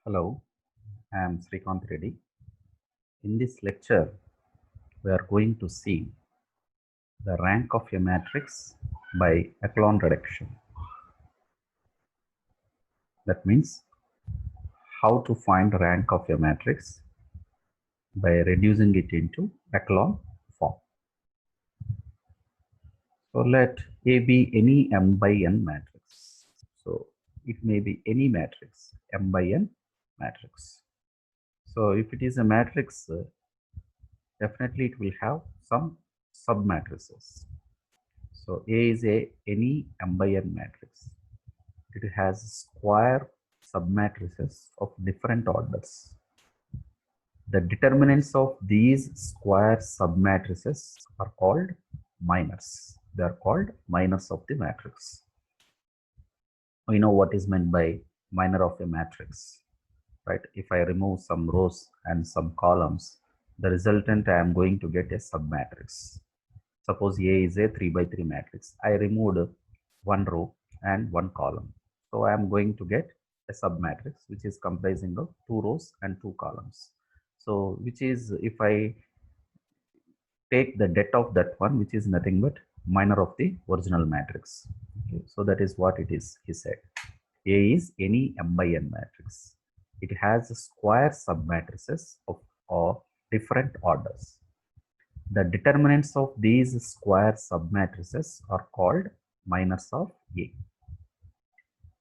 Hello, I am Srikanth Reddy. In this lecture, we are going to see the rank of a matrix by echelon reduction. That means how to find rank of a matrix by reducing it into echelon form. So let A be any m by n matrix. So it may be any matrix, m by n matrix. So if it is a matrix, definitely it will have some submatrices. So A is any m by n matrix. It has square submatrices of different orders. The determinants of these square submatrices are called minors. They are called minors of the matrix. We know what is meant by minor of a matrix, right? If I remove some rows and some columns, the resultant I am going to get a submatrix. Suppose A is a 3 by 3 matrix. I removed one row and one column. So I am going to get a submatrix which is comprising of 2 rows and 2 columns. So which is, if I take the det of that one, which is nothing but minor of the original matrix. Okay. So that is what it is, he said. A is any m by n matrix. It has square submatrices of different orders. The determinants of these square submatrices are called minors of A.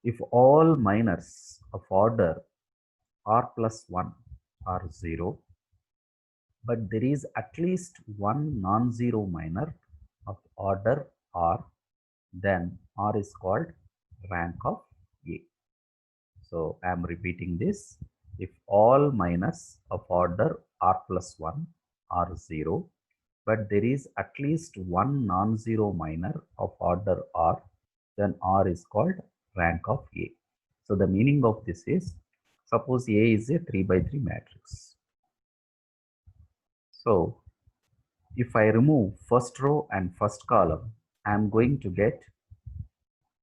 If all minors of order r plus 1 are 0, but there is at least one non-zero minor of order r, then r is called rank of A. So I am repeating this. If all minors of order r plus 1 are 0, but there is at least one non-zero minor of order r, then r is called rank of A. So the meaning of this is, suppose A is a 3 by 3 matrix. So if I remove first row and first column, I am going to get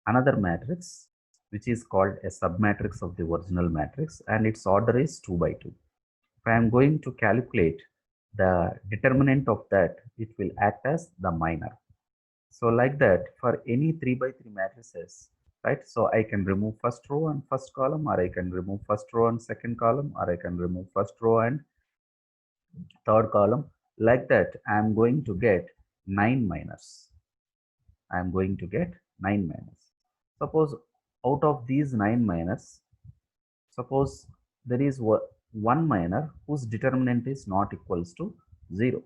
another matrix which is called a submatrix of the original matrix, and its order is 2 by 2. If I am going to calculate the determinant of that, it will act as the minor. So like that, for any 3 by 3 matrices, right? So I can remove first row and first column, or I can remove first row and second column, or I can remove first row and third column. Like that, I am going to get 9 minors. I am going to get 9 minors. Suppose out of these 9 minors, suppose there is one minor whose determinant is not equals to 0.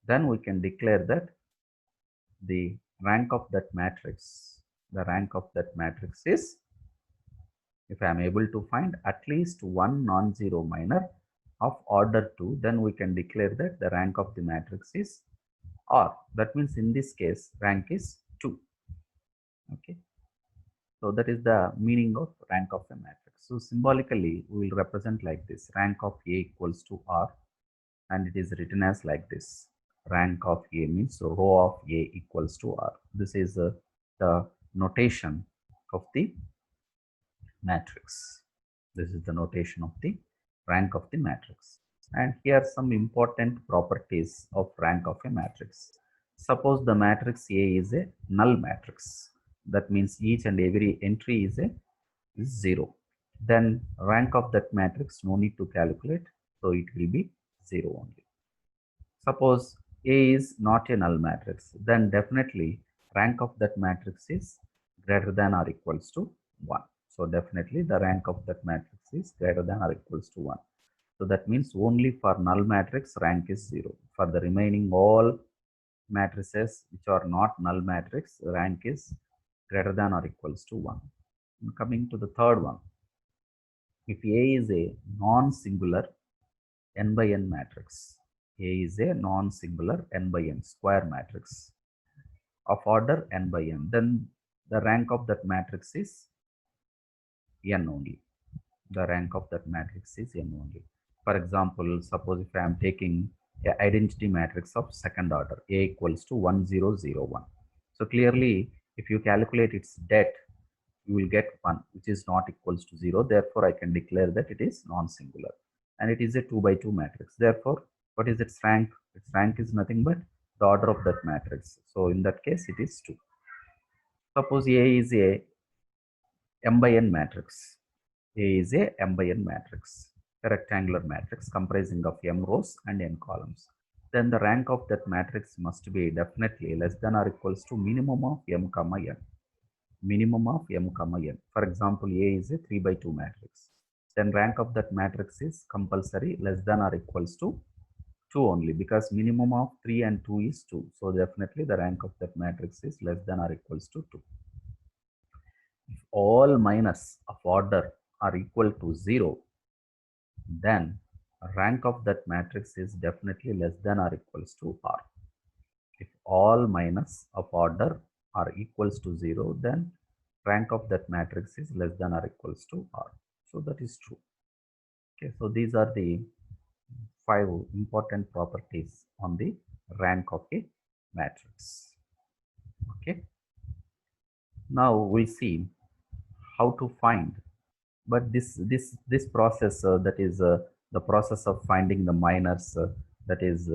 Then we can declare that the rank of that matrix, is, if I am able to find at least one non-zero minor of order 2, then we can declare that the rank of the matrix is R. That means in this case, rank is 2. Okay. So that is the meaning of rank of a matrix. So symbolically, we will represent like this: rank of A equals to R, and it is written as like this. Rank of A means row of A equals to R. This is the notation of the matrix. This is the notation of the rank of the matrix. And here are some important properties of rank of a matrix. Suppose the matrix A is a null matrix. That means each and every entry is 0. Then rank of that matrix, no need to calculate. So it will be 0 only. Suppose A is not a null matrix, then definitely rank of that matrix is greater than or equals to 1. So definitely the rank of that matrix is greater than or equals to 1. So that means only for null matrix rank is 0. For the remaining all matrices which are not null matrix, rank is greater than or equals to 1. And coming to the third one, if A is a non-singular n by n matrix, A is a non-singular n by n square matrix of order n by n, then the rank of that matrix is n only. The rank of that matrix is n only. For example, suppose if I am taking an identity matrix of second order, A equals to 1 0 0 1. So clearly, if you calculate its det, you will get 1, which is not equals to 0. Therefore, I can declare that it is non-singular. And it is a 2 by 2 matrix. Therefore, what is its rank? Its rank is nothing but the order of that matrix. So, in that case, it is 2. Suppose A is a m by n matrix. A is a m by n matrix, a rectangular matrix comprising of m rows and n columns. Then the rank of that matrix must be definitely less than or equals to minimum of m comma n. Minimum of m comma n. For example, A is a 3 by 2 matrix. Then rank of that matrix is compulsory less than or equals to 2 only, because minimum of 3 and 2 is 2. So definitely the rank of that matrix is less than or equals to 2. If all minus of order are equal to 0, then rank of that matrix is definitely less than or equals to R. If all minus of order are equals to 0, then rank of that matrix is less than or equals to R. So that is true. Okay, so these are the 5 important properties on the rank of a matrix. Okay, now we'll see how to find, but this process, that is the process of finding the minors, that is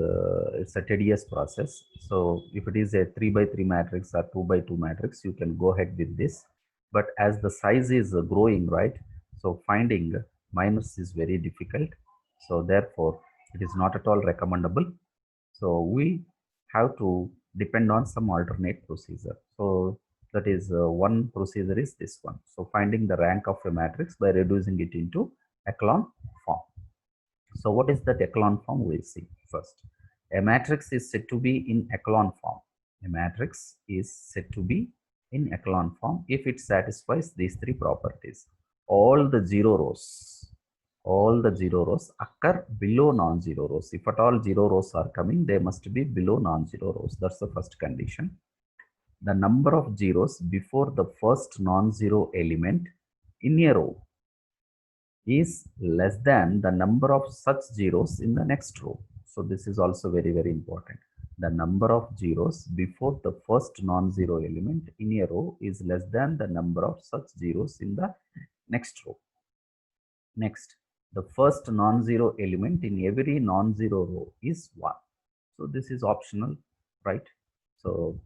it's a tedious process. So if it is a 3 by 3 matrix or 2 by 2 matrix, you can go ahead with this, but as the size is growing, right, so finding minors is very difficult. So therefore it is not at all recommendable. So we have to depend on some alternate procedure. So that is one procedure is this one. So finding the rank of a matrix by reducing it into echelon form. So what is that echelon form? We'll see first. A matrix is said to be in echelon form. A matrix is said to be in echelon form if it satisfies these 3 properties. All the 0 rows occur below non-zero rows. If at all 0 rows are coming, they must be below non-zero rows. That's the first condition. The number of zeros before the first non-zero element in a row is less than the number of such zeros in the next row. So this is also very, very important. The number of zeros before the first non-zero element in a row is less than the number of such zeros in the next row. Next, the first non-zero element in every non-zero row is 1. So this is optional, right? So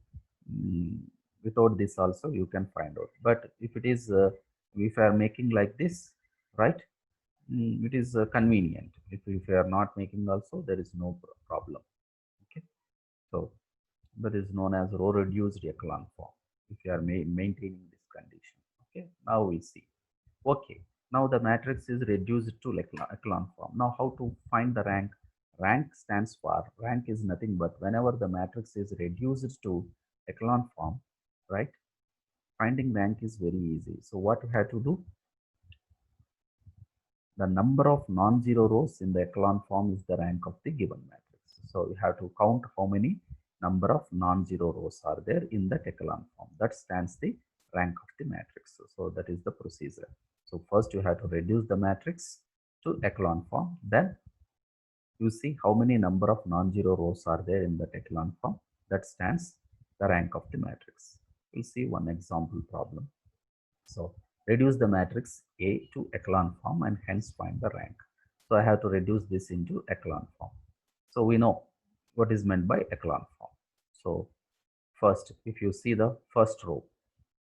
without this also you can find out. But if it is, if I are making like this, right, it is convenient. If you are not making also, there is no problem. Okay, so that is known as row reduced echelon form if you are maintaining this condition. Okay, now we see. Okay, now the matrix is reduced to echelon form. Now how to find the rank? Rank stands for, rank is nothing but whenever the matrix is reduced to echelon form, right, finding rank is very easy. So what we have to do? The number of non-zero rows in the echelon form is the rank of the given matrix. So you have to count how many number of non-zero rows are there in that echelon form. That stands the rank of the matrix. So that is the procedure. So first you have to reduce the matrix to echelon form. Then you see how many number of non-zero rows are there in that echelon form. That stands the rank of the matrix. We'll see one example problem. So reduce the matrix A to echelon form and hence find the rank. So I have to reduce this into echelon form. So we know what is meant by echelon form. So first, if you see the first row,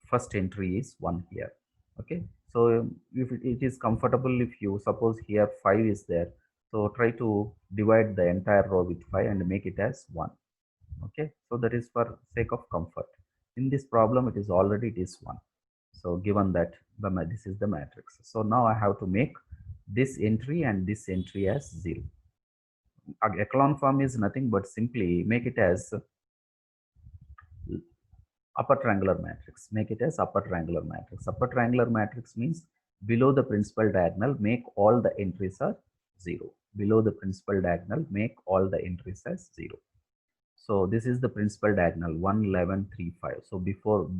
first entry is 1 here. Okay, so if it is comfortable, if you suppose here 5 is there, so try to divide the entire row with 5 and make it as 1. Okay, so that is for sake of comfort. In this problem, it is already it is 1. So given that this is the matrix, so now I have to make this entry and this entry as 0. Echelon form is nothing but simply make it as upper triangular matrix. Make it as upper triangular matrix. Upper triangular matrix means below the principal diagonal, make all the entries are 0. Below the principal diagonal, make all the entries as 0. So this is the principal diagonal 1, 11, 3, 5. So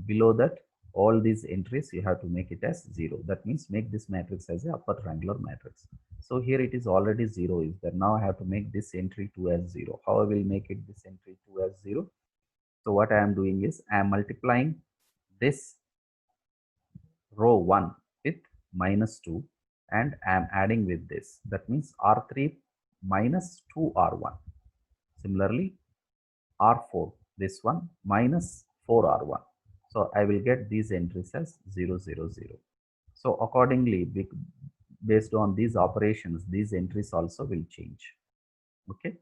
below that, all these entries you have to make it as 0. That means make this matrix as a upper triangular matrix. So here it is already 0 is there. Now I have to make this entry 2 as 0. How I will make it this entry 2 as 0? So what I am doing is I am multiplying this row 1 with -2 and I am adding with this. That means R3 minus 2R1. Similarly, R4, this one minus 4R1. So I will get these entries as 0, 0, 0. So accordingly, based on these operations, these entries also will change. Okay.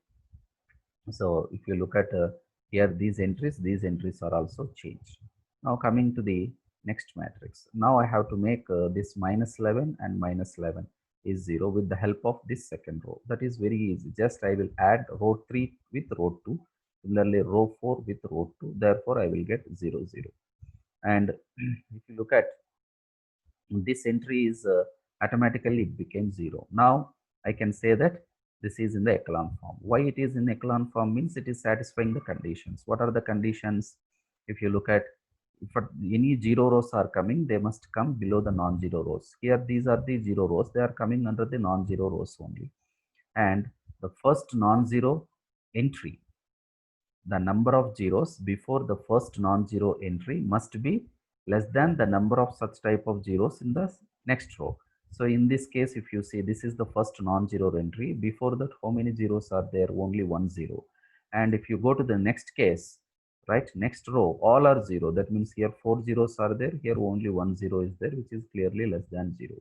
So if you look at here, these entries are also changed. Now coming to the next matrix. Now I have to make this -11 and -11 is 0 with the help of this second row. That is very easy. Just I will add row 3 with row 2. Similarly, row 4 with row 2. Therefore, I will get 0, 0. And if you look at this entry is automatically it became 0. Now I can say that this is in the echelon form. Why it is in echelon form means it is satisfying the conditions. What are the conditions? If you look at, if any 0 rows are coming, they must come below the non-zero rows. Here these are the 0 rows, they are coming under the non-zero rows only. And the first non-zero entry, the number of zeros before the first non-zero entry must be less than the number of such type of zeros in the next row. So in this case, if you see, this is the first non-zero entry. Before that, how many zeros are there? Only 1 0. And if you go to the next case, right, next row, all are 0. That means here 4 zeros are there. Here only 1 0 is there, which is clearly less than 0.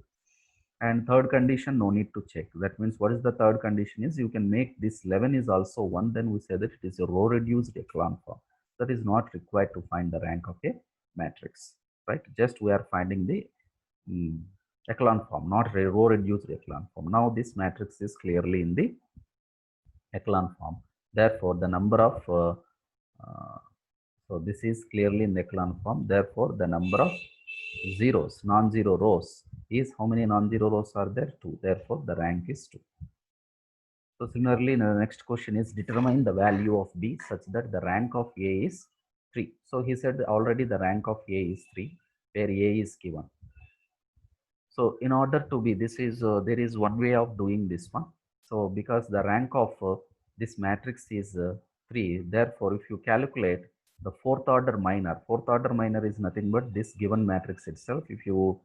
And third condition, no need to check. That means what is the third condition is you can make this 11 is also 1. Then we say that it is a row reduced echelon form. That is not required to find the rank of a matrix, right? Just we are finding the echelon form, not a row reduced echelon form. Now this matrix is clearly in the echelon form. Therefore, the number of so this is clearly in the echelon form. Therefore, the number of zeros, non-zero rows is, how many non-zero rows are there? 2. Therefore, the rank is 2. So similarly, the next question is determine the value of B such that the rank of A is 3. So he said already the rank of A is 3, where A is given. So in order to be, this is there is one way of doing this one. So because the rank of this matrix is 3, therefore if you calculate the fourth order minor is nothing but this given matrix itself. If you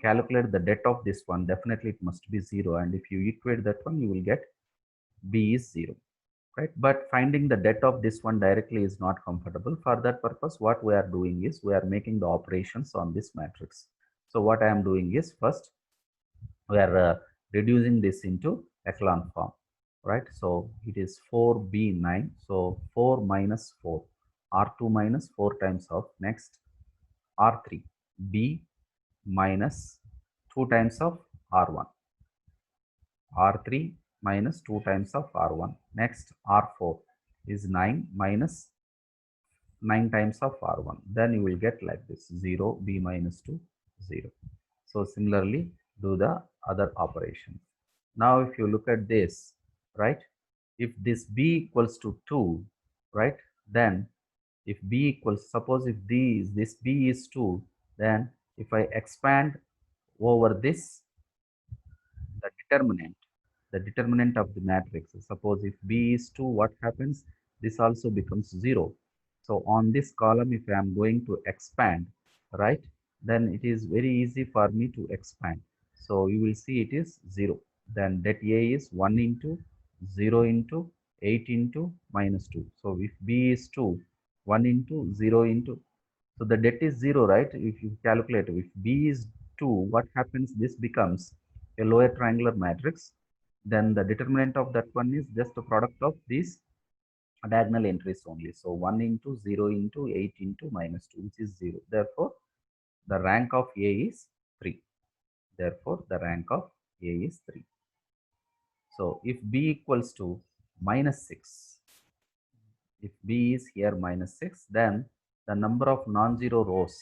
calculate the det of this one, definitely it must be 0, and if you equate that one, you will get B is 0, right? But finding the det of this one directly is not comfortable. For that purpose, what we are doing is we are making the operations on this matrix. So what I am doing is, first we are reducing this into echelon form, right? So it is 4B9. So 4 minus 4, R2 minus 4 times of, next R3, B minus 2 times of R1, R3 minus 2 times of R1. Next R4 is 9 minus 9 times of R1. Then you will get like this, 0, B minus 2, 0. So similarly, do the other operations. Now, if you look at this, right, if this B equals to 2, right, then if B equals, suppose if this B is 2, then if I expand over this, the determinant of the matrix, suppose if B is 2, what happens? This also becomes 0. So on this column, if I am going to expand, right, then it is very easy for me to expand. So you will see it is 0. Then that A is 1 into 0 into 8 into minus 2. So if B is 2, 1 into 0 into, so the det is 0, right? If you calculate, if B is 2, what happens? This becomes a lower triangular matrix. Then the determinant of that one is just the product of these diagonal entries only. So 1 into 0 into 8 into minus 2, which is 0. Therefore, the rank of A is 3. Therefore, the rank of A is 3. So if B equals to minus 6, if B is here minus 6, then the number of non-zero rows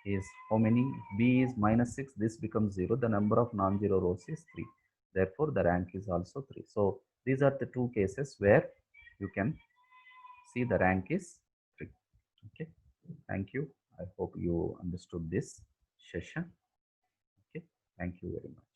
is how many? If B is minus 6, this becomes 0. The number of non-zero rows is 3. Therefore, the rank is also 3. So these are the two cases where you can see the rank is 3. Okay. Thank you. I hope you understood this session. Okay. Thank you very much.